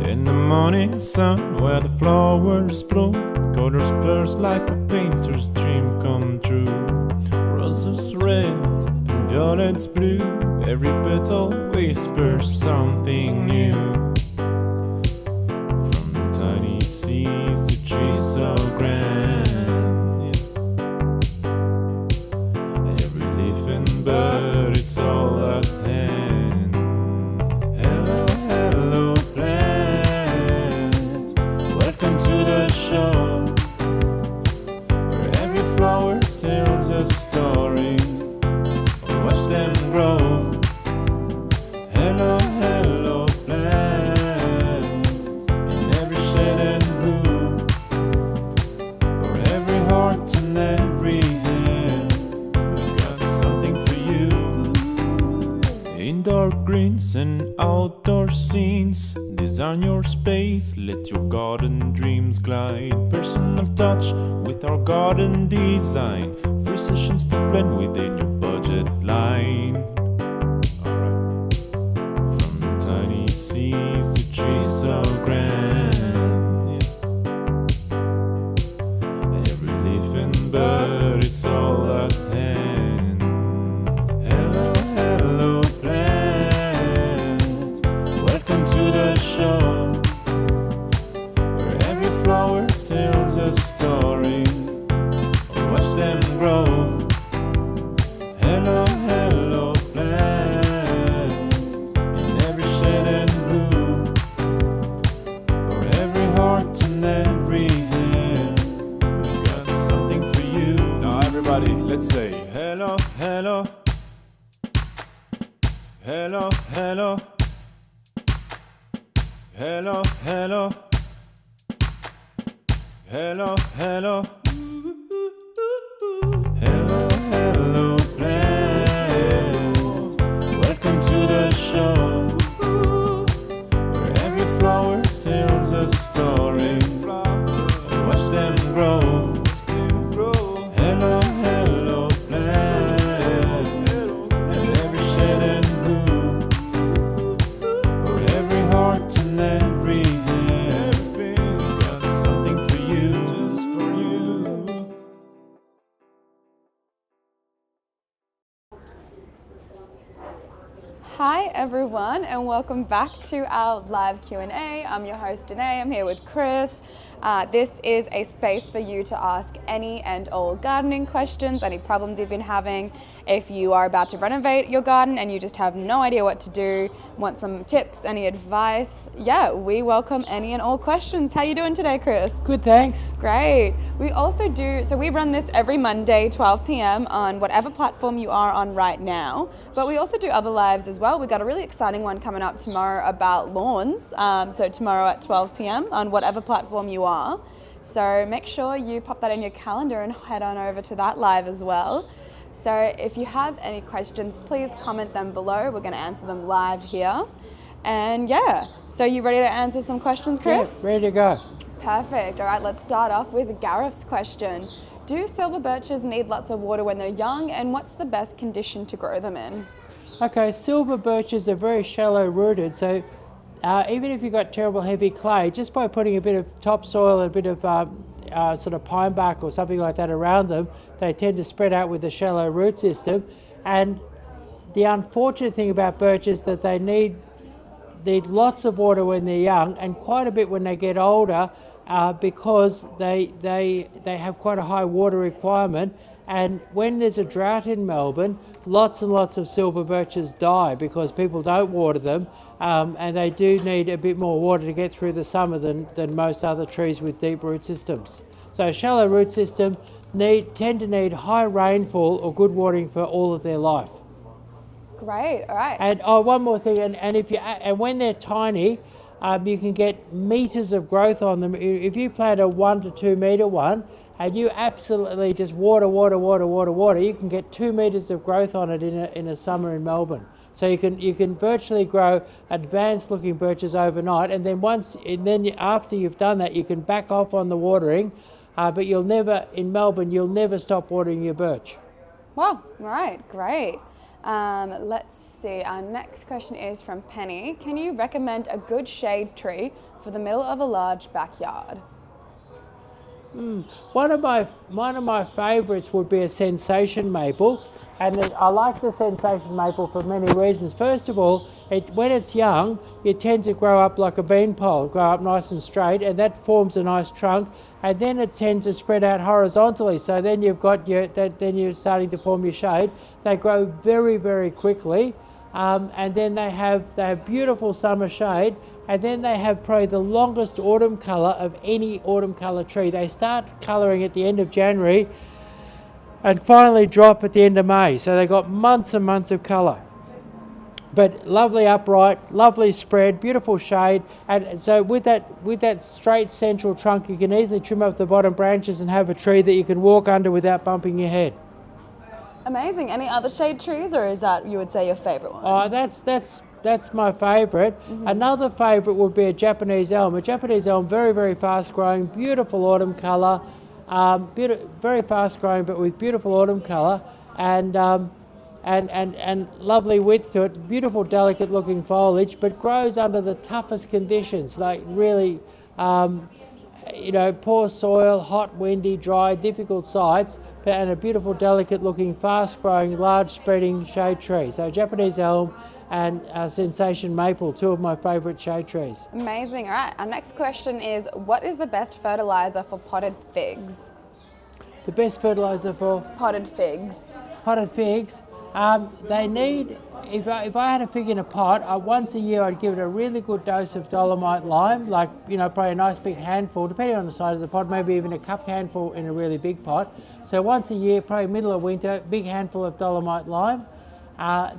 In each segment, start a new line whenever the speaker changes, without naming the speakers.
In the morning sun where the flowers bloom, colors burst like a painter's dream come true. Roses red and violets blue, every petal whispers something new. From tiny seeds to trees so grand, every leaf and bird, it's all at hand. Hello, hello plant, welcome to the show, where every flower tells a story. Watch them grow. Hello, hello plant, in every shade and hue, for every heart and every hand, we've got something for you. Indoor greens and outdoor scenes, design your space, let your garden dreams glide. Personal touch with our garden design, free sessions to blend within your budget line. From tiny seeds to trees so grand, every leaf and bird, it's all at hand. Hello, hello plant, welcome to the show, where every flower tells a story. Watch them grow. Hello, hello plant, in every shade and hue, for every heart and every hand, we've got something for you. Now everybody, let's say hello, hello, hello, hello, hello, hello, hello, hello. Hello, hello plant, welcome to the show, where every flower tells a story. Watch them grow. Hello, hello plant, in every shade and hue, for every heart and every hand, we've got something for you, just for you.
Hi everyone, and welcome back to our live Q&A. I'm your host Danae. I'm here with Chris. This is a space for you to ask any and all gardening questions, any problems you've been having. If you are about to renovate your garden and you just have no idea what to do, want some tips, any advice, we welcome any and all questions. How you doing today, Chris?
Good, thanks.
Great. We also we run this every Monday, 12 p.m. on whatever platform you are on right now, but we also do other lives as well. We've got a really exciting one coming up tomorrow about lawns, so tomorrow at 12 p.m. on whatever platform you are. So make sure you pop that in your calendar and head on over to that live as well. So if you have any questions, please comment them below. We're going to answer them live here. And so you ready to answer some questions, Chris?
Yeah, ready to go.
Perfect. All right, let's start off with Gareth's question. Do silver birches need lots of water when they're young, and what's the best condition to grow them in?
Okay, silver birches are very shallow rooted, so even if you've got terrible heavy clay, just by putting a bit of topsoil and a bit of sort of pine bark or something like that around them, they tend to spread out with a shallow root system. And the unfortunate thing about birch is that they need lots of water when they're young and quite a bit when they get older, because they have quite a high water requirement. And when there's a drought in Melbourne, lots and lots of silver birches die because people don't water them, and they do need a bit more water to get through the summer than most other trees with deep root systems. So shallow root system tend to need high rainfall or good watering for all of their life.
Great, all right.
And one more thing, and when they're tiny, you can get meters of growth on them. If you plant a 1 to 2 meter one, and you absolutely just water, you can get 2 meters of growth on it in a summer in Melbourne. So you can virtually grow advanced looking birches overnight, and then after you've done that, you can back off on the watering, but in Melbourne, you'll never stop watering your birch.
Wow, all right, great. Let's see, our next question is from Penny. Can you recommend a good shade tree for the middle of a large backyard?
One of my favourites would be a sensation maple, and I like the sensation maple for many reasons. First of all, when it's young, it tends to grow up like a beanpole, grow up nice and straight, and that forms a nice trunk. And then it tends to spread out horizontally. So then you've got then you're starting to form your shade. They grow very, very quickly, and then they have beautiful summer shade. And then they have probably the longest autumn colour of any autumn colour tree. They start colouring at the end of January and finally drop at the end of May. So they've got months and months of colour. But lovely upright, lovely spread, beautiful shade. And so with that straight central trunk, you can easily trim up the bottom branches and have a tree that you can walk under without bumping your head.
Amazing. Any other shade trees, or is that, you would say, your favourite one?
Oh, that's my favourite. Another favourite would be a Japanese elm. A Japanese elm, very, very fast growing, beautiful autumn colour, very fast growing, but with beautiful autumn colour, and lovely width to it. Beautiful, delicate looking foliage, but grows under the toughest conditions, like really, poor soil, hot, windy, dry, difficult sites, and a beautiful, delicate looking, fast growing, large spreading shade tree. So Japanese elm and sensation maple, two of my favourite shade trees.
Amazing. All right, our next question is, what is the best fertiliser for potted figs?
The best fertiliser for
Potted figs.
potted figs, they need, if I had a fig in a pot, once a year I'd give it a really good dose of dolomite lime, like, probably a nice big handful, depending on the size of the pot, maybe even a cup handful in a really big pot. So once a year, probably middle of winter, big handful of dolomite lime.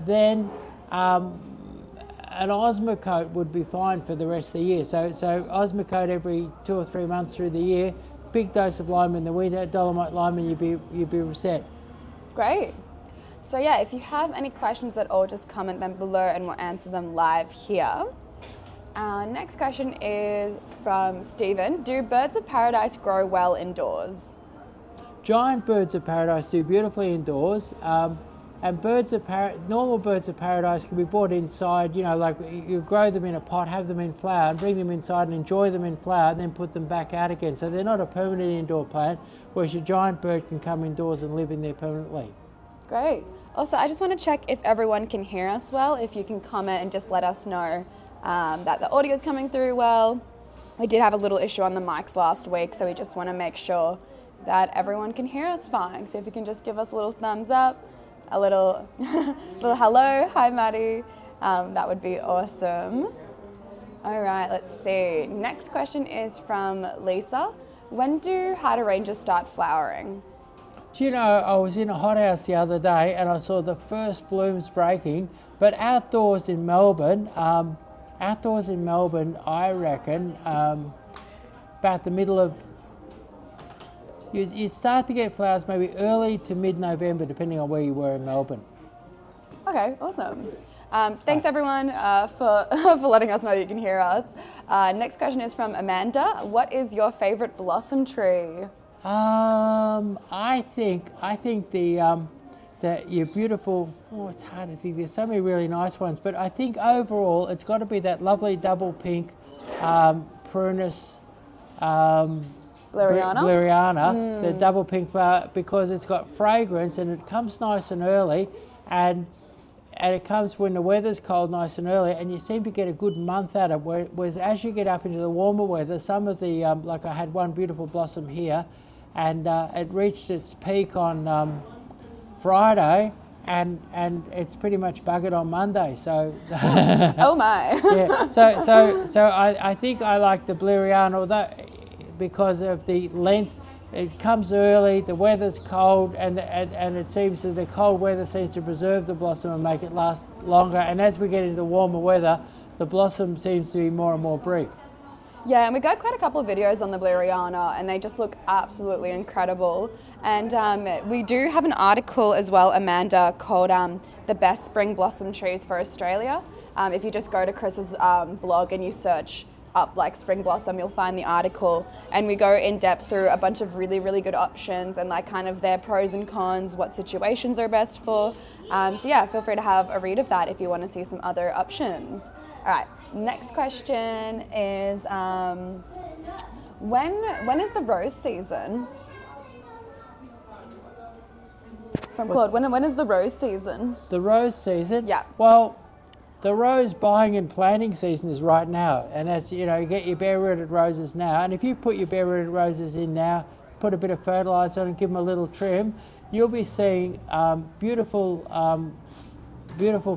Then an Osmocote would be fine for the rest of the year. So Osmocote every 2 or 3 months through the year, big dose of lime in the winter, dolomite lime, and you'd be reset.
Great. So yeah, if you have any questions at all, just comment them below and we'll answer them live here. Our next question is from Stephen. Do birds of paradise grow well indoors?
Giant birds of paradise do beautifully indoors, and normal birds of paradise can be brought inside, like you grow them in a pot, have them in flower, and bring them inside and enjoy them in flower, and then put them back out again. So they're not a permanent indoor plant, whereas your giant bird can come indoors and live in there permanently.
Great. Also, I just want to check if everyone can hear us well. If you can comment and just let us know that the audio is coming through well. We did have a little issue on the mics last week, so we just want to make sure that everyone can hear us fine. So if you can just give us a little thumbs up, a little hello, hi Maddie, that would be awesome. All right, let's see. Next question is from Lisa. When do hydrangeas start flowering?
Do you know, I was in a hothouse the other day and I saw the first blooms breaking, but outdoors in Melbourne, I reckon about the middle of, you start to get flowers maybe early to mid-November, depending on where you were in Melbourne.
Okay, awesome. Thanks everyone for letting us know that you can hear us. Next question is from Amanda. What is your favourite blossom tree?
I think your beautiful, it's hard to think, there's so many really nice ones, but I think overall it's got to be that lovely double pink Prunus Bleriana, the double pink flower, because it's got fragrance and it comes nice and early, and it comes when the weather's cold nice and early, and you seem to get a good month out of it, whereas as you get up into the warmer weather, some of the, like I had one beautiful blossom here, and it reached its peak on Friday, and it's pretty much buggered on Monday. So
oh my!
Yeah. So I think I like the Bleriana, although because of the length. It comes early, the weather's cold, and it seems that the cold weather seems to preserve the blossom and make it last longer. And as we get into warmer weather, the blossom seems to be more and more brief.
Yeah, and we got quite a couple of videos on the Bleriana, and they just look absolutely incredible. And we do have an article as well, Amanda, called The Best Spring Blossom Trees for Australia. If you just go to Chris's blog and you search up like spring blossom, you'll find the article, and we go in depth through a bunch of really, really good options and like kind of their pros and cons, what situations are best for. So yeah, feel free to have a read of that if you want to see some other options. All right, next question is when is the rose season? From Claude, when is the rose season?
The rose season?
Yeah.
Well, the rose buying and planting season is right now, and that's, you get your bare-rooted roses now, and if you put your bare-rooted roses in now, put a bit of fertiliser on and give them a little trim, you'll be seeing beautiful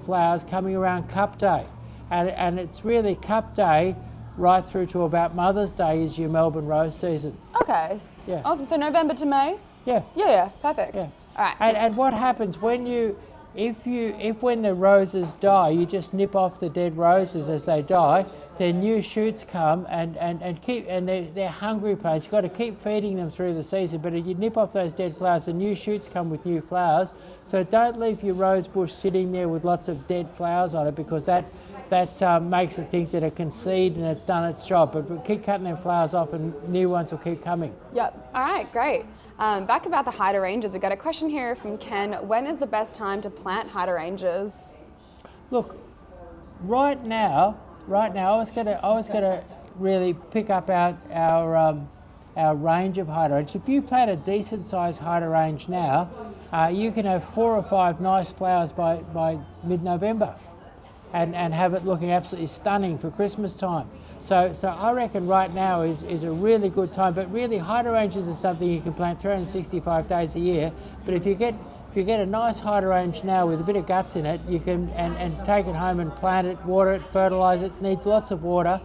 flowers coming around Cup Day, and it's really Cup Day right through to about Mother's Day is your Melbourne rose season.
Okay.
Yeah.
Awesome. So November to May?
Yeah.
Yeah, perfect.
Yeah.
All right.
And what happens when when the roses die, you just nip off the dead roses as they die, then new shoots come and they're hungry plants. You've got to keep feeding them through the season, but if you nip off those dead flowers, the new shoots come with new flowers. So don't leave your rose bush sitting there with lots of dead flowers on it, because that makes it think that it can seed and it's done its job. But keep cutting them flowers off and new ones will keep coming.
Yep. All right, great. Back about the hydrangeas, we've got a question here from Ken. When is the best time to plant hydrangeas?
Look, right now, I was gonna really pick up our range of hydrangeas. If you plant a decent sized hydrangea now, you can have 4 or 5 nice flowers by mid-November, and have it looking absolutely stunning for Christmas time. So I reckon right now is a really good time. But really, hydrangeas is something you can plant 365 days a year. But if you get a nice hydrangea now with a bit of guts in it, you can and take it home and plant it, water it, fertilise it. Needs lots of water.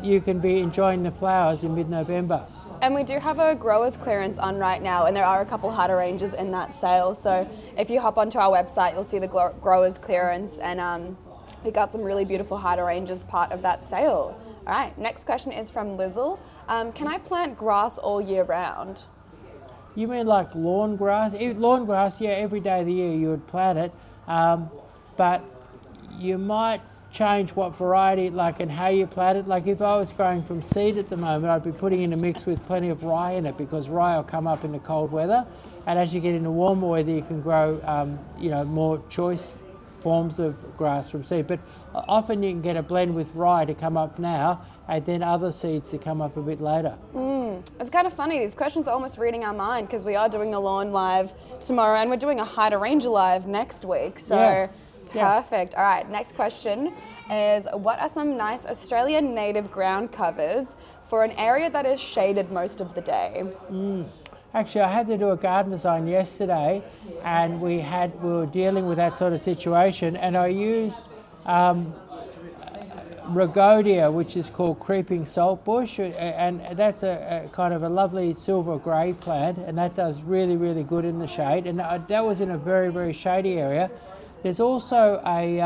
You can be enjoying the flowers in mid-November.
And we do have a growers clearance on right now, and there are a couple hydrangeas in that sale. So if you hop onto our website, you'll see the growers clearance, and we got some really beautiful hydrangeas part of that sale. All right, next question is from Lizzle. Can I plant grass all year round?
You mean like lawn grass? Lawn grass, yeah, every day of the year you would plant it, but you might change what variety, like, and how you plant it. Like if I was growing from seed at the moment, I'd be putting in a mix with plenty of rye in it, because rye will come up in the cold weather, and as you get into warmer weather, you can grow, more choice forms of grass from seed. But often you can get a blend with rye to come up now, and then other seeds to come up a bit later.
It's kind of funny, these questions are almost reading our mind, because we are doing a lawn live tomorrow and we're doing a hydrangea live next week. So perfect. All right, next question is, what are some nice Australian native ground covers for an area that is shaded most of the day?
Actually, I had to do a garden design yesterday, and we were dealing with that sort of situation, and I used Rhagodia, which is called creeping saltbush, and that's a kind of a lovely silver grey plant, and that does really, really good in the shade, and that was in a very, very shady area. There's also a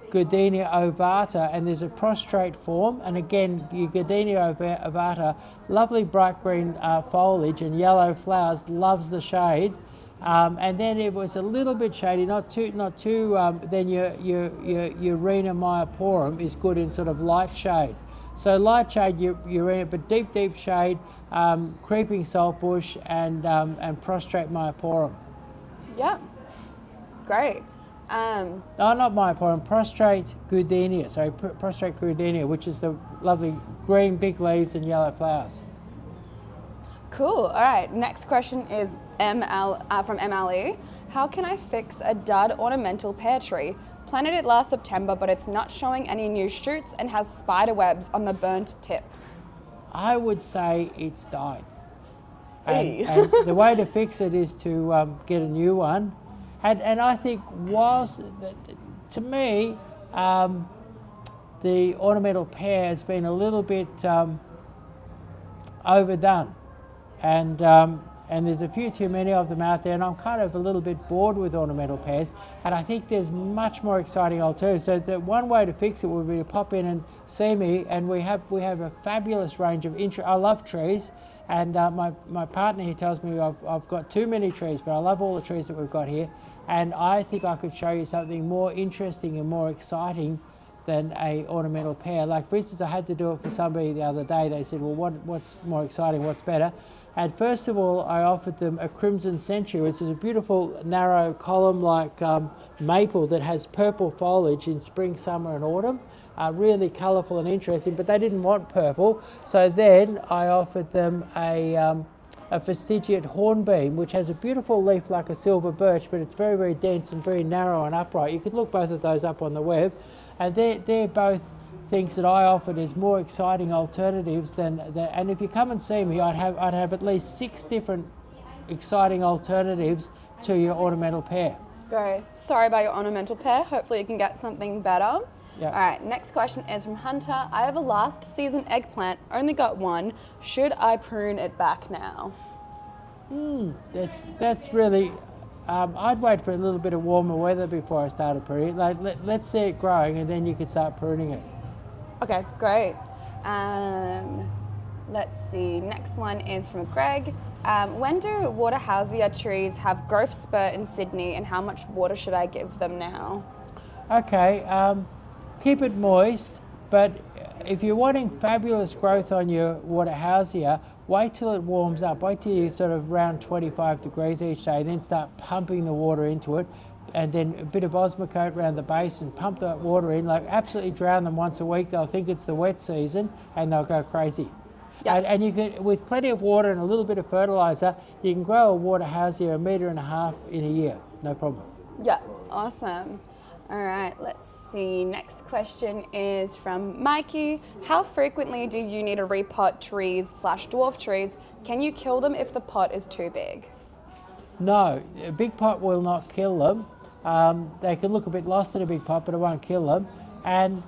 Gardenia ovata, and there's a prostrate form, and again, your Gardenia ovata, lovely bright green foliage and yellow flowers, loves the shade. And then it was a little bit shady, not too. Then your Rena myoporum is good in sort of light shade. So light shade, Urena, but deep shade, creeping saltbush and prostrate myoporum.
Yep, great.
No, not myoporum, prostrate gardenia. Sorry, prostrate gardenia, which is the lovely green big leaves and yellow flowers.
Cool. All right. Next question is from MLE. How can I fix a dud ornamental pear tree? Planted it last September, but it's not showing any new shoots and has spider webs on the burnt tips.
I would say it's died.
Hey.
And the way to fix it is to get a new one. And I think to me, the ornamental pear has been a little bit overdone. And there's a few too many of them out there, and I'm kind of a little bit bored with ornamental pears, and I think there's much more exciting alternatives. So the one way to fix it would be to pop in and see me, and we have a fabulous range of I love trees, and my partner here tells me I've got too many trees, but I love all the trees that we've got here, and I think I could show you something more interesting and more exciting than a ornamental pear. Like for instance, I had to do it for somebody the other day. They said, well, what's more exciting, what's better? And first of all, I offered them a Crimson Century, which is a beautiful narrow column like maple that has purple foliage in spring, summer and autumn. Really colourful and interesting, but they didn't want purple. So then I offered them a fastigiate hornbeam, which has a beautiful leaf like a silver birch, but it's very, very dense and very narrow and upright. You could look both of those up on the web, and they're both things that I offered as more exciting alternatives than and if you come and see me, I'd have at least 6 different exciting alternatives to your ornamental pear.
Great. Sorry about your ornamental pear. Hopefully you can get something better.
Yeah.
All right, next question is from Hunter. I have a last season eggplant, only got one. Should I prune it back now?
That's really, I'd wait for a little bit of warmer weather before I started pruning it. Like, let's see it growing and then you can start pruning it.
Okay, great. Let's see, next one is from Greg. When do Waterhausia trees have growth spurt in Sydney and how much water should I give them now?
Okay, keep it moist, but if you're wanting fabulous growth on your Waterhausia, wait till it warms up. Wait till you're sort of around 25 degrees each day, then start pumping the water into it, and then a bit of Osmocote around the base and pump that water in, like absolutely drown them once a week. They'll think it's the wet season and they'll go crazy.
Yeah.
And you can, with plenty of water and a little bit of fertiliser, you can grow a Waterhausia 1.5 metres in a year, no problem.
Yeah, awesome. All right, let's see. Next question is from Mikey. How frequently do you need to repot trees/dwarf trees? Can you kill them if the pot is too big?
No, a big pot will not kill them. They can look a bit lost in a big pot, but it won't kill them. And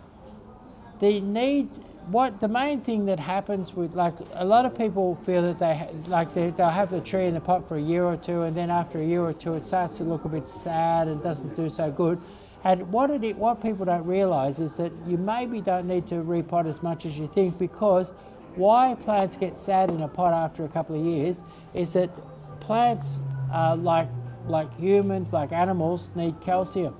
the main thing that happens with, like, a lot of people feel that they'll have the tree in the pot for a year or two, and then after a year or two it starts to look a bit sad and doesn't do so good. And what people don't realise is that you maybe don't need to repot as much as you think, because why plants get sad in a pot after a couple of years is that plants, like humans, like animals, need calcium.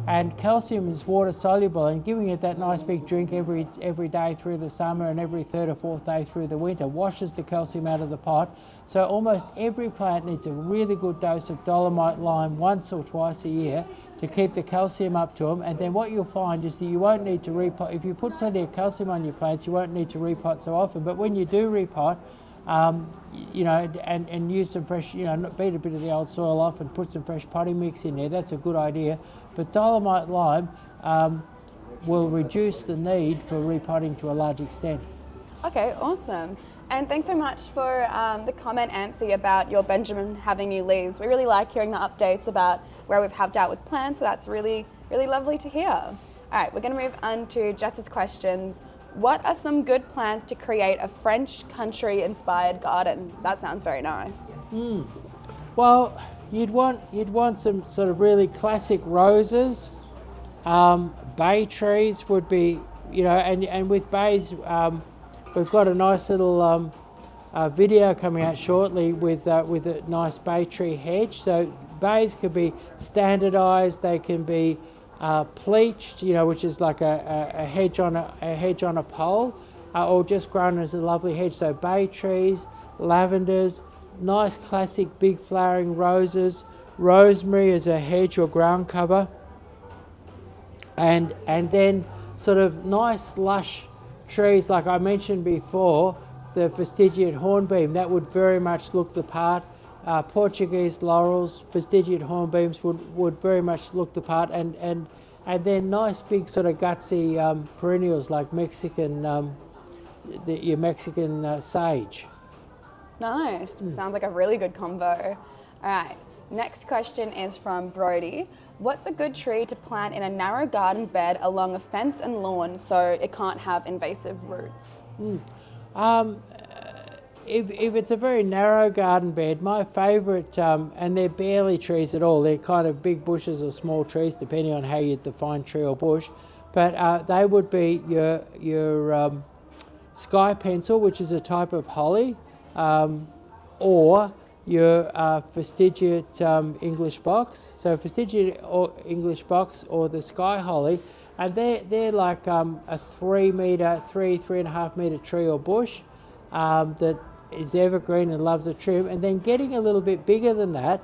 And calcium is water soluble, and giving it that nice big drink every day through the summer and every 3rd or 4th day through the winter washes the calcium out of the pot. So almost every plant needs a really good dose of dolomite lime once or twice a year to keep the calcium up to them. And then what you'll find is that you won't need to repot. If you put plenty of calcium on your plants, you won't need to repot so often. But when you do repot, and use some fresh, beat a bit of the old soil off and put some fresh potting mix in there, that's a good idea. But dolomite lime will reduce the need for repotting to a large extent.
Okay, awesome. And thanks so much for the comment, Ansi, about your Benjamin having new leaves. We really like hearing the updates about where we've helped out with plants, so that's really, really lovely to hear. All right, we're going to move on to Jess's questions. What are some good plans to create a French country-inspired garden? That sounds very nice.
Well, you'd want some sort of really classic roses. Bay trees would be, and with bays, we've got a nice little video coming out shortly with a nice bay tree hedge. So bays could be standardised. They can be pleached, which is like a hedge on a pole, or just grown as a lovely hedge. So bay trees, lavenders, nice classic big flowering roses, rosemary as a hedge or ground cover, and then sort of nice lush trees like I mentioned before, the fastigiate hornbeam, that would very much look the part. Portuguese laurels, fastigiate hornbeams would very much look the part, and then nice big sort of gutsy perennials like Mexican, your Mexican sage.
Nice. Sounds like a really good combo. All right. Next question is from Brody. What's a good tree to plant in a narrow garden bed along a fence and lawn so it can't have invasive roots?
If it's a very narrow garden bed, my favourite, and they're barely trees at all, they're kind of big bushes or small trees depending on how you define tree or bush, but they would be your sky pencil, which is a type of holly, or your fastigiate English box. So fastigiate or English box or the sky holly, and they're like a 3 metre, 3.5 metre tree or bush that is evergreen and loves the trim. And then getting a little bit bigger than that,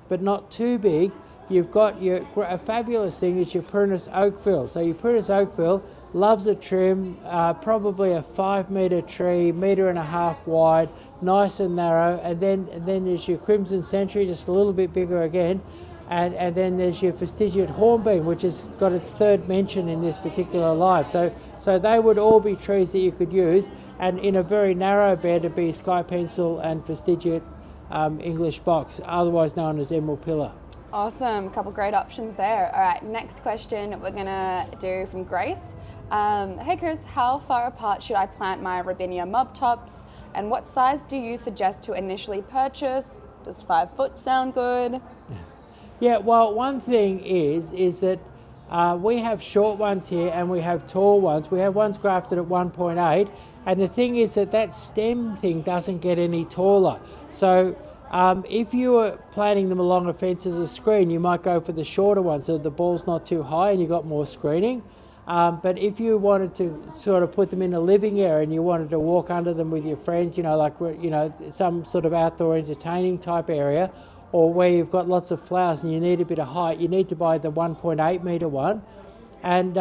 but not too big, you've got a fabulous thing is your Prunus Oakville. So your Prunus Oakville loves a trim, probably a 5 metre tree, 1.5 metres wide, nice and narrow. And then there's your Crimson Century, just a little bit bigger again. And then there's your Fastigiate Hornbeam, which has got its third mention in this particular live. So they would all be trees that you could use. And in a very narrow bed, it'd be Sky Pencil and Fastigiate English Box, otherwise known as Emerald Pillar.
Awesome, couple great options there. All right, next question we're gonna do from Grace. Hey Chris, how far apart should I plant my Robinia mob tops, and what size do you suggest to initially purchase? Does 5 foot sound good?
Yeah, well, one thing is that we have short ones here and we have tall ones. We have ones grafted at 1.8, and the thing is that stem thing doesn't get any taller. So if you were planting them along a fence as a screen, you might go for the shorter ones so the ball's not too high and you got more screening. But if you wanted to sort of put them in a living area and you wanted to walk under them with your friends, some sort of outdoor entertaining type area, or where you've got lots of flowers and you need a bit of height, you need to buy the 1.8 metre one. And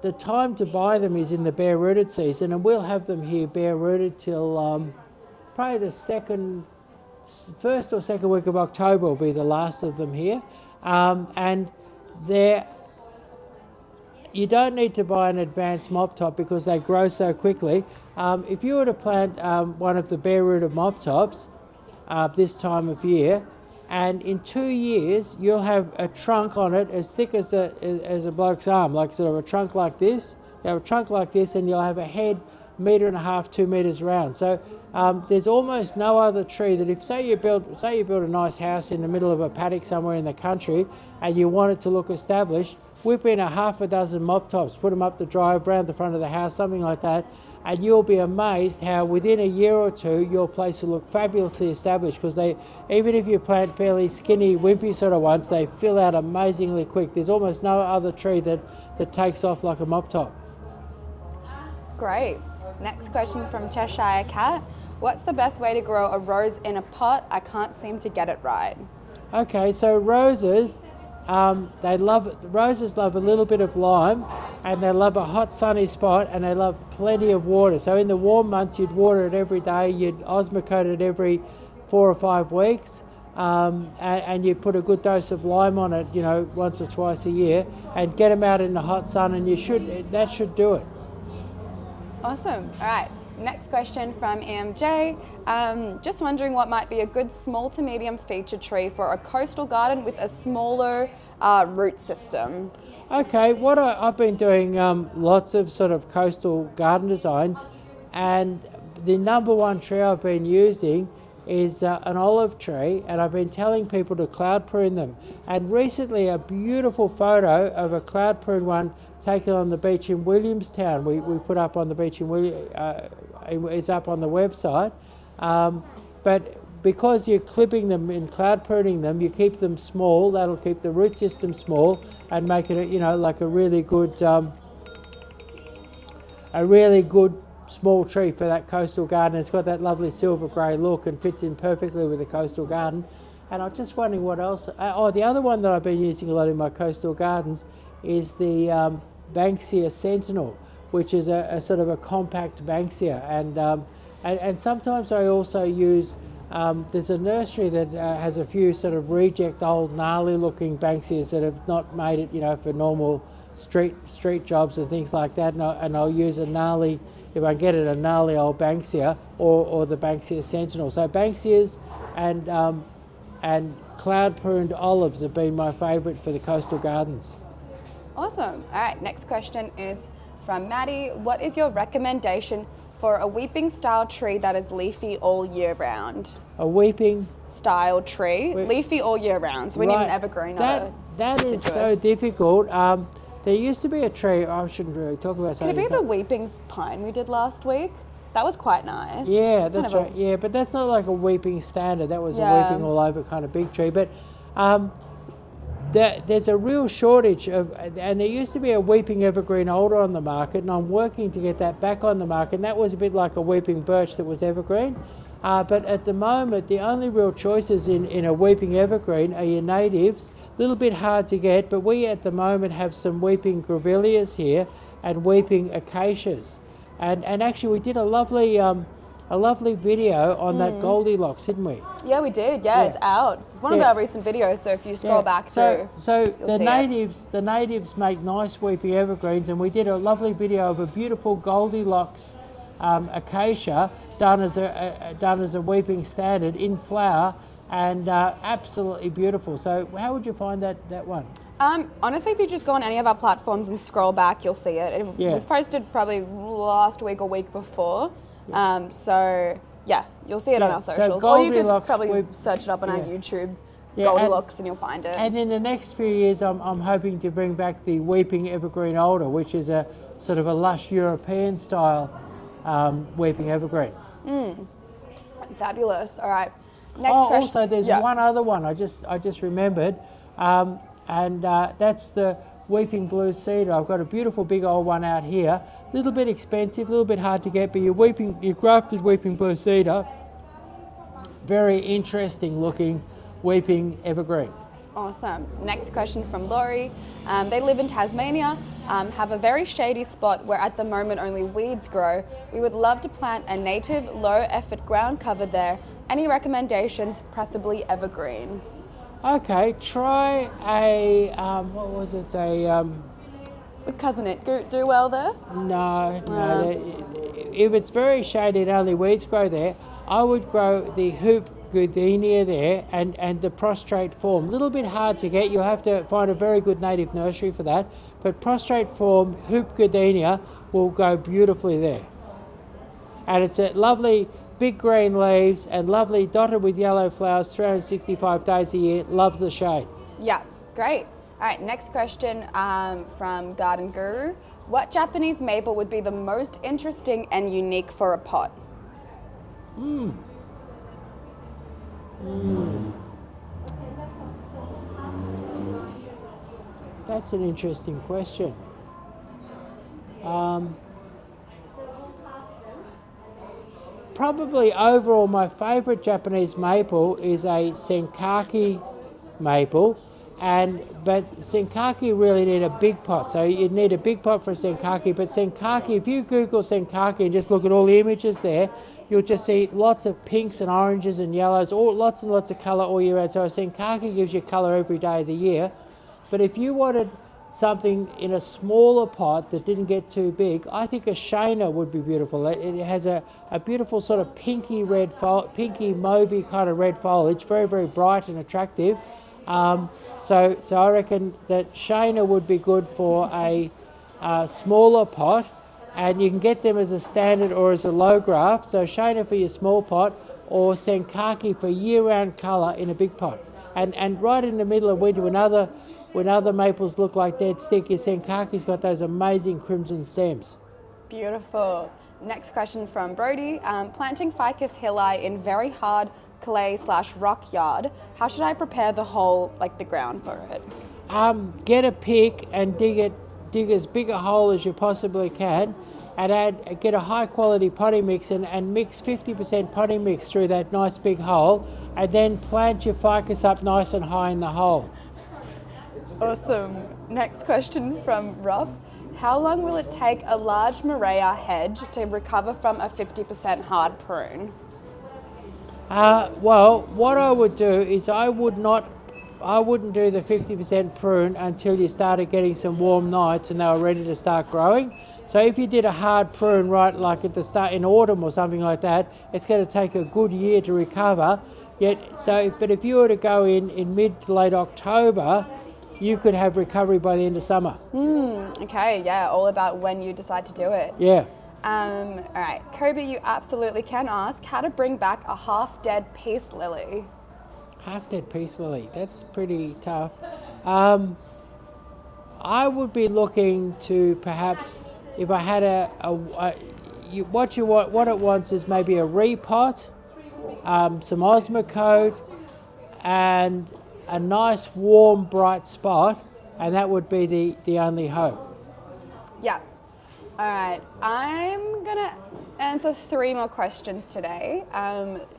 the time to buy them is in the bare rooted season, and we'll have them here bare rooted till probably the first or second week of October will be the last of them here. And you don't need to buy an advanced mop top because they grow so quickly. If you were to plant one of the bare rooted mop tops this time of year, and in 2 years you'll have a trunk on it as thick as a bloke's arm, like sort of a trunk like this. You have a trunk like this, and you'll have a head 1.5 metres, 2 metres round. So there's almost no other tree that if say you build a nice house in the middle of a paddock somewhere in the country and you want it to look established, whip in a half a dozen mop tops, put them up the drive, around the front of the house, something like that, and you'll be amazed how within a year or two your place will look fabulously established, because even if you plant fairly skinny, wimpy sort of ones, they fill out amazingly quick. There's almost no other tree that takes off like a mop top.
Great. Next question from Cheshire Cat. What's the best way to grow a rose in a pot? I can't seem to get it right.
Okay, so roses, roses love a little bit of lime, and they love a hot sunny spot, and they love plenty of water. So in the warm months you'd water it every day, you'd osmocote it every 4 or 5 weeks, and you put a good dose of lime on it, once or twice a year, and get them out in the hot sun, and that should do it.
Awesome. All right. Next question from MJ. Just wondering what might be a good small to medium feature tree for a coastal garden with a smaller root system.
Okay, I've been doing lots of sort of coastal garden designs, and the number one tree I've been using is an olive tree, and I've been telling people to cloud prune them. And recently a beautiful photo of a cloud prune one taken on the beach in Williamstown. We put up on the beach is up on the website. But because you're clipping them and cloud pruning them, you keep them small. That'll keep the root system small and make it, like a really good small tree for that coastal garden. It's got that lovely silver grey look and fits in perfectly with the coastal garden. And I'm just wondering what else. The other one that I've been using a lot in my coastal gardens is the Banksia Sentinel, which is a sort of a compact Banksia. And sometimes I also use, there's a nursery that has a few sort of reject old gnarly looking Banksias that have not made it, for normal street jobs and things like that. And I'll use a gnarly, if I get it, a gnarly old Banksia or the Banksia Sentinel. So Banksias and cloud pruned olives have been my favourite for the coastal gardens.
Awesome. All right, next question is from Maddie. What is your recommendation for a weeping style tree that is leafy all year round?
A weeping
style tree, leafy all year round. So we need an evergreen.
That is so difficult. There used to be a tree, I shouldn't really talk about something.
Could it be the weeping pine we did last week? That was quite nice.
Yeah, that's right. Yeah, but that's not like a weeping standard. That was a weeping all over kind of big tree. But there's a real shortage of, and there used to be a weeping evergreen alder on the market, and I'm working to get that back on the market, and that was a bit like a weeping birch that was evergreen. But at the moment, the only real choices in a weeping evergreen are your natives, a little bit hard to get, but we at the moment have some weeping grevilleas here and weeping acacias. And actually we did a lovely video on that Goldilocks, didn't we?
Yeah, we did. Yeah, it's out. It's one of our recent videos, so if you scroll back through,
So
you'll see
the natives make nice weeping evergreens, and we did a lovely video of a beautiful Goldilocks acacia done as a weeping standard in flower, and absolutely beautiful. So how would you find that one?
Honestly, if you just go on any of our platforms and scroll back, you'll see it. It was posted probably last week or week before. So yeah, you'll see it on our socials. Or you could probably search it up on our YouTube, Goldilocks, and you'll find it.
And in the next few years, I'm hoping to bring back the weeping evergreen alder, which is a sort of a lush European style weeping evergreen.
Fabulous. All right. Next question.
Also, there's one other one I just remembered, and that's the weeping blue cedar. I've got a beautiful big old one out here. A little bit expensive, a little bit hard to get, but your grafted weeping blue cedar, very interesting looking weeping evergreen.
Awesome. Next question from Laurie. They live in Tasmania, have a very shady spot where at the moment only weeds grow. We would love to plant a native low effort ground cover there. Any recommendations, preferably evergreen?
Okay, try a, what was it,
Would Cousin It do well there?
No. If it's very shady and only weeds grow there, I would grow the hoop goodenia there and the prostrate form. A little bit hard to get, you'll have to find a very good native nursery for that, but prostrate form hoop goodenia will go beautifully there. And it's a lovely big green leaves and lovely dotted with yellow flowers 365 days a year, loves the shade.
Yeah, great. All right, next question from Garden Guru. What Japanese maple would be the most interesting and unique for a pot?
That's an interesting question. Probably overall my favourite Japanese maple is a Senkaki maple, but Senkaki really need a big pot, so you'd need a big pot for a Senkaki. But Senkaki, if you Google Senkaki and just look at all the images there, you'll just see lots of pinks and oranges and yellows, lots and lots of colour all year round. So a Senkaki gives you colour every day of the year. But if you wanted something in a smaller pot that didn't get too big, I think a Shana would be beautiful. It has a beautiful sort of pinky mauvey kind of red foliage, very, very bright and attractive. So I reckon that Shana would be good for a smaller pot, and you can get them as a standard or as a low graft. So Shana for your small pot, or Senkaki for year-round colour in a big pot. And right in the middle of winter, when other maples look like dead stick, your Senkaki's got those amazing crimson stems.
Beautiful. Next question from Brody. Planting Ficus hilli in very hard clay/rock yard. How should I prepare the hole, like the ground for it?
Get a pick and dig as big a hole as you possibly can, and get a high quality potting mix and mix 50% potting mix through that nice big hole, and then plant your ficus up nice and high in the hole.
Awesome. Next question from Rob. How long will it take a large Murraya hedge to recover from a 50% hard prune?
Well, what I would do is I wouldn't do the 50% prune until you started getting some warm nights and they were ready to start growing. So if you did a hard prune right like at the start in autumn or something like that, it's going to take a good year to recover. But if you were to go in mid to late October, you could have recovery by the end of summer.
Okay, yeah, all about when you decide to do it.
Yeah.
All right, Kobe, you absolutely can ask how to bring back a half-dead peace lily.
Half-dead peace lily, that's pretty tough. I would be looking to perhaps, if I had what it wants is maybe a repot, some Osmocote, and a nice, warm, bright spot, and that would be the only hope.
Yeah. All right. I'm going to answer 3 more questions today.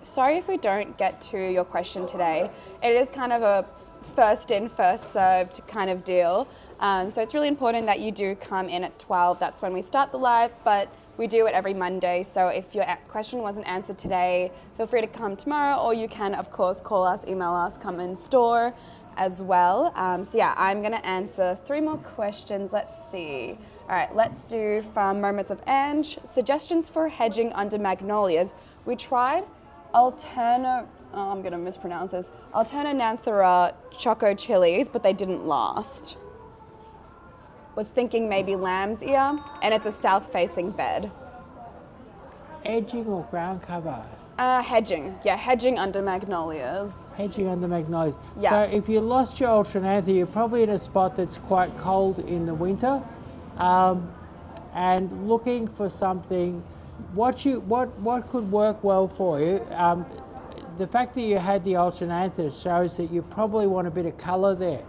Sorry if we don't get to your question today. It is kind of a first in, first served kind of deal. So it's really important that you do come in at 12. That's when we start the live, but we do it every Monday. So if your question wasn't answered today, feel free to come tomorrow, or you can, of course, call us, email us, come in store as well. So yeah, I'm going to answer 3 more questions. Let's see. All right, let's do from Moments of Ange. Suggestions for hedging under magnolias. We tried I'm going to mispronounce this, Alternanthera choco chilies, but they didn't last. Was thinking maybe lamb's ear, and it's a south-facing bed.
Edging or ground cover?
Hedging. Yeah, hedging under magnolias.
Hedging under magnolias.
Yeah.
So if you lost your Alternantha, you're probably in a spot that's quite cold in the winter, and looking for something. What could work well for you? The fact that you had the Alternantha shows that you probably want a bit of colour there.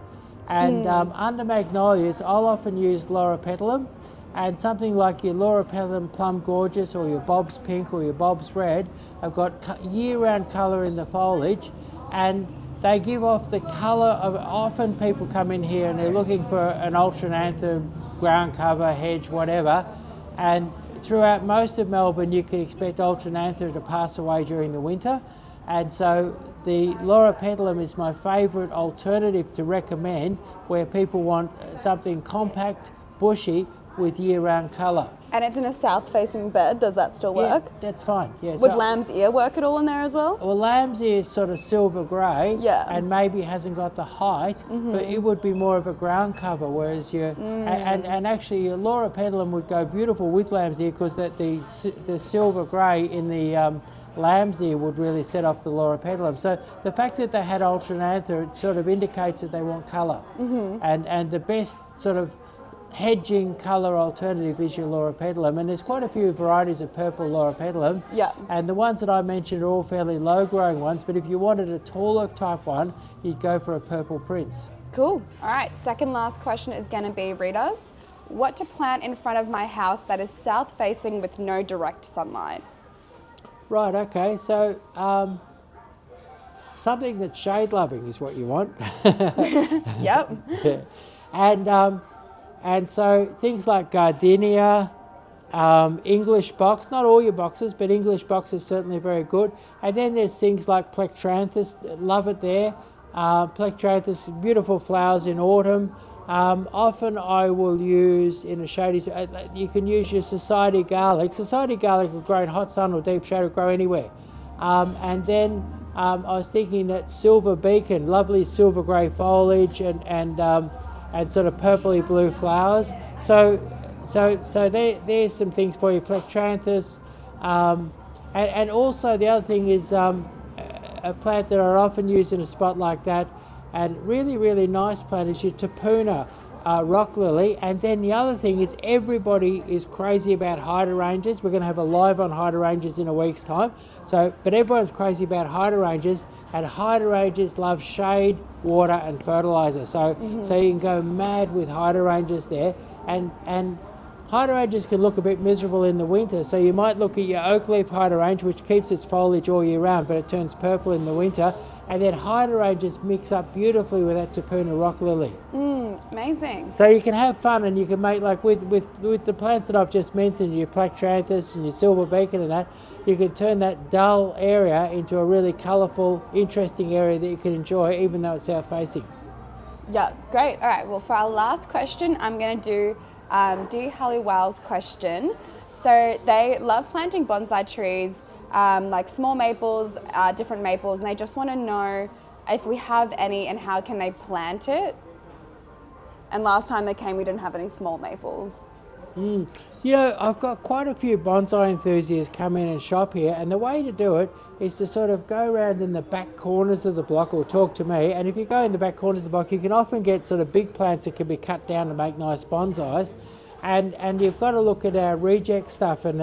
And under magnolias, I'll often use Loropetalum, and something like your Loropetalum Plum Gorgeous or your Bob's Pink or your Bob's Red have got year-round colour in the foliage, and they give off the colour of. Often people come in here and they're looking for an Alternantha ground cover, hedge, whatever, and throughout most of Melbourne you can expect Alternantha to pass away during the winter, and so the Loropetalum is my favourite alternative to recommend where people want something compact, bushy, with year-round colour.
And it's in a south-facing bed. Does that still work?
Yeah, that's fine. Yeah.
Would lamb's ear work at all in there as well?
Well, lamb's ear is sort of silver grey,
Yeah.
and maybe hasn't got the height, but it would be more of a ground cover. Whereas your and actually your Loropetalum would go beautiful with lamb's ear because that the silver grey in the lamb's ear would really set off the Loropetalum. So the fact that they had Alternantha, it sort of indicates that they want colour, and the best sort of hedging colour alternative is your Loropetalum, and there's quite a few varieties of purple Loropetalum.
Yeah.
And the ones that I mentioned are all fairly low-growing ones, but if you wanted a taller type one, you'd go for a Purple Prince.
Cool. All right, second last question is going to be, Rita's. What to plant in front of my house that is south-facing with no direct sunlight?
Right, okay, so something that's shade-loving is what you want.
Yep.
Yeah. And so things like gardenia, English box, not all your boxes, but English box is certainly very good. And then there's things like Plectranthus, love it there. Plectranthus, beautiful flowers in autumn. Often I will use in a shady, you can use your Society garlic. Society garlic will grow in hot sun or deep shade, will grow anywhere. And then I was thinking that silver beacon, lovely silver grey foliage and sort of purpley blue flowers. So there's some things for you, Plectranthus. And also the other thing is a plant that I often use in a spot like that, and really, really nice plant, is your Tapuna rock lily. And then the other thing is everybody is crazy about hydrangeas. We're going to have a live on hydrangeas in a week's time. But everyone's crazy about hydrangeas, and hydrangeas love shade, water and fertiliser. So you can go mad with hydrangeas there. And hydrangeas can look a bit miserable in the winter. So you might look at your oak leaf hydrangea, which keeps its foliage all year round, but it turns purple in the winter. And then hydrangeas mix up beautifully with that Tapuna rock lily.
Amazing.
So you can have fun, and you can make, like with the plants that I've just mentioned, your Plectranthus and your silver beacon and that, you can turn that dull area into a really colourful, interesting area that you can enjoy, even though it's south facing.
Yeah, great. All right, well, for our last question, I'm going to do D. Halliwell's question. So they love planting bonsai trees, like small maples, different maples, and they just want to know if we have any and how can they plant it. And last time they came, we didn't have any small maples.
You know, I've got quite a few bonsai enthusiasts come in and shop here, and the way to do it is to sort of go around in the back corners of the block or talk to me. And if you go in the back corners of the block, you can often get sort of big plants that can be cut down to make nice bonsais. And you've got to look at our reject stuff and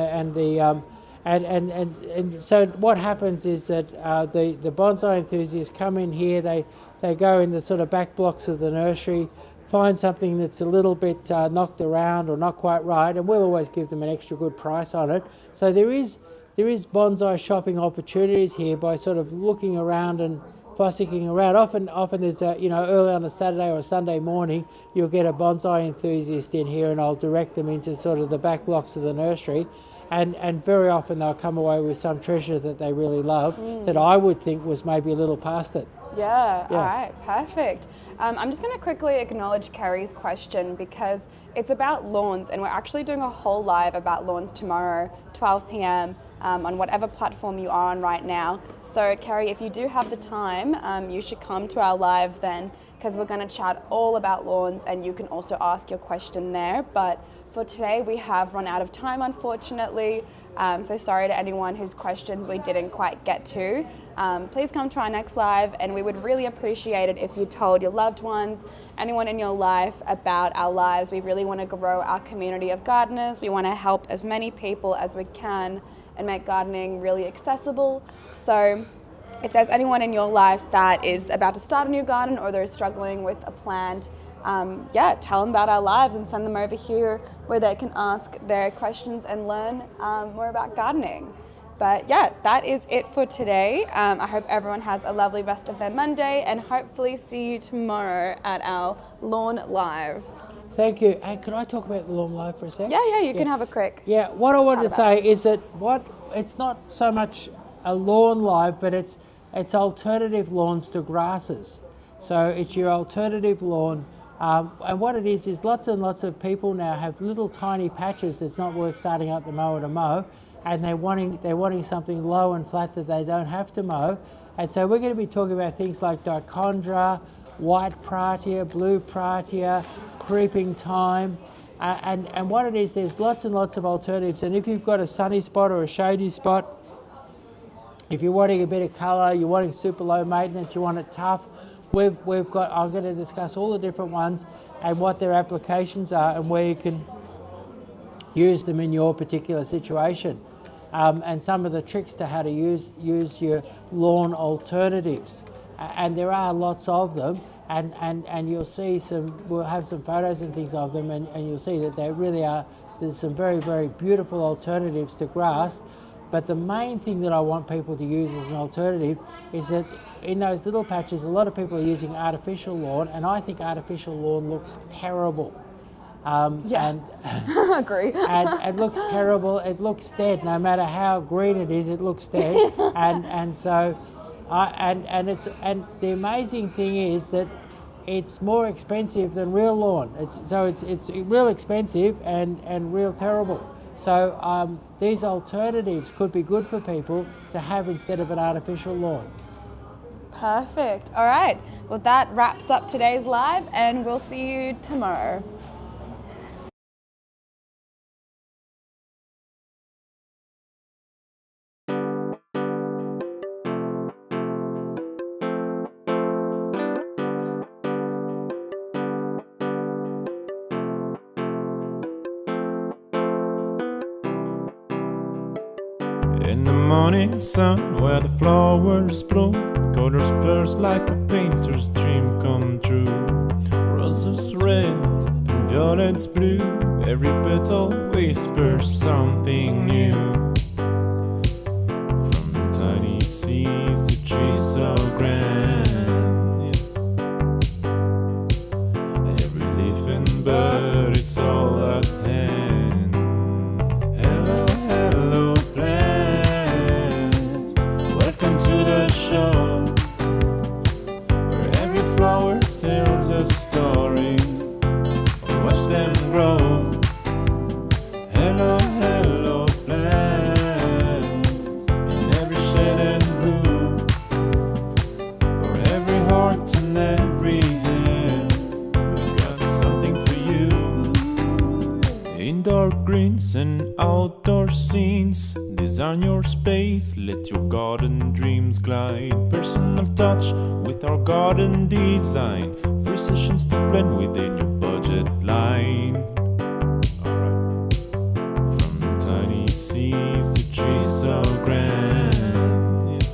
so what happens is that the bonsai enthusiasts come in here, they go in the sort of back blocks of the nursery, find something that's a little bit knocked around or not quite right, and we'll always give them an extra good price on it. So there is bonsai shopping opportunities here by sort of looking around and fossicking around. Often there's early on a Saturday or a Sunday morning, you'll get a bonsai enthusiast in here, and I'll direct them into sort of the back blocks of the nursery. And very often they'll come away with some treasure that they really love that I would think was maybe a little past it.
Yeah, all right, perfect. I'm just going to quickly acknowledge Kerry's question because it's about lawns, and we're actually doing a whole live about lawns tomorrow, 12 p.m. On whatever platform you are on right now. So Kerry, if you do have the time, you should come to our live then, because we're going to chat all about lawns, and you can also ask your question there. But for today, we have run out of time, unfortunately. So sorry to anyone whose questions we didn't quite get to. Please come to our next live, and we would really appreciate it if you told your loved ones, anyone in your life, about our lives. We really want to grow our community of gardeners. We want to help as many people as we can and make gardening really accessible. So if there's anyone in your life that is about to start a new garden, or they're struggling with a plant, tell them about our lives and send them over here where they can ask their questions and learn more about gardening. But yeah, that is it for today. I hope everyone has a lovely rest of their Monday, and hopefully see you tomorrow at our Lawn Live.
Thank you. And can I talk about the Lawn Live for a second?
Yeah, you can have a quick.
Yeah, what I wanted to
chat
say is that it's not so much a lawn live, but it's alternative lawns to grasses. So it's your alternative lawn. And what it is lots and lots of people now have little tiny patches that's not worth starting up the mower to mow, and they're wanting something low and flat that they don't have to mow. And so we're going to be talking about things like dichondra, white pratia, blue pratia, creeping thyme, and what it is, there's lots and lots of alternatives. And if you've got a sunny spot or a shady spot, if you're wanting a bit of colour, you're wanting super low maintenance, you want it tough, I'm going to discuss all the different ones and what their applications are and where you can use them in your particular situation, and some of the tricks to how to use your lawn alternatives. And there are lots of them. And you'll see we'll have some photos and things of them, and you'll see that there really are, there's some very, very beautiful alternatives to grass. But the main thing that I want people to use as an alternative is that in those little patches, a lot of people are using artificial lawn, and I think artificial lawn looks terrible. And
Agree.
and it looks terrible, it looks dead, no matter how green it is, it looks dead. And the amazing thing is that it's more expensive than real lawn. It's real expensive and real terrible. So these alternatives could be good for people to have instead of an artificial lawn.
Perfect. All right. Well, that wraps up today's live, and we'll see you tomorrow.
In the morning sun, where the flowers bloom, colors burst like a painter's dream come true. Roses red and violets blue, every petal whispers something new. From tiny seeds to trees so grand, every leaf and bird, it's all at hand. Hello, hello, plant, welcome to the show, where every flower tells a story. Watch them grow. Hello, hello, plant, in every shade and hue, for every heart and every hand, we've got something for you. Indoor greens and outdoor scenes, design your space, let your garden dreams glide. Personal touch with our garden design, free sessions to blend within your budget line. Alright. From tiny seeds to trees so grand,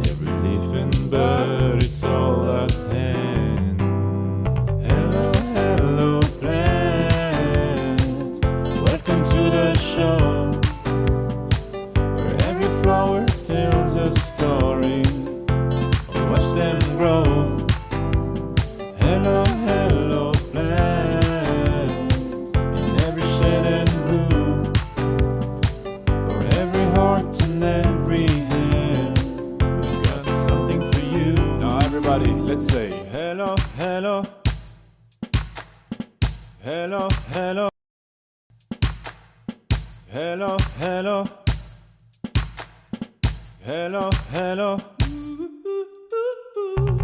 every leaf and Hello, hello. Hello, hello.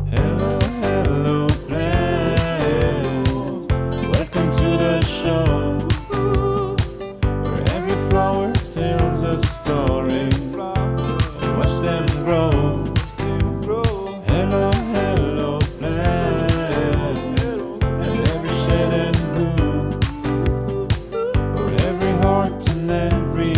Hello, hello, plant. Welcome to the show, where every flower tells a story. Watch them grow. Hello, hello, plant. And every shade and hue, for every heart and every